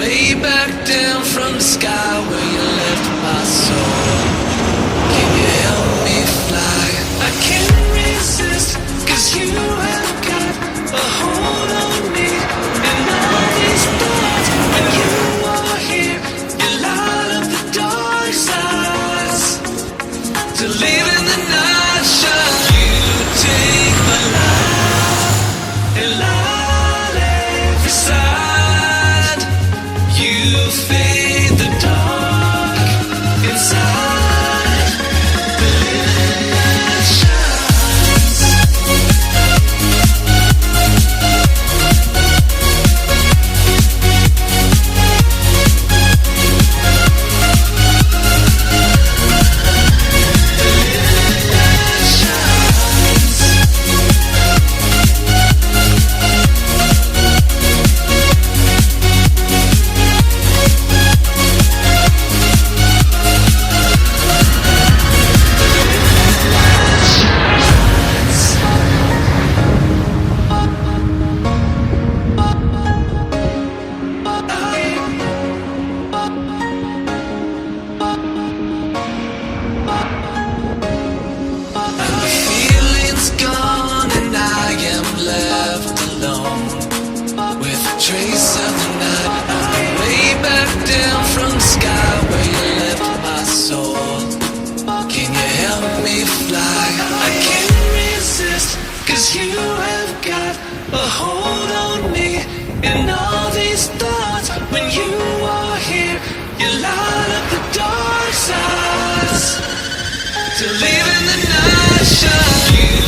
way back down from the sky where you left my soul. Can you help me fly? I can't resist, 'cause you have got a hold on me. And all these thoughts, when you are here, you light up the dark sides. To live in the night shine, you take my life and light every side. You fade the dark inside. The living night shines. Feeling's gone and I am left alone with a trace of the night. I'm way back down from the sky where you left my soul. Can you help me fly? I can't resist, 'cause you have got a hold on me. And all these thoughts, when you are here, you light up the dark sides. To live in the night shine.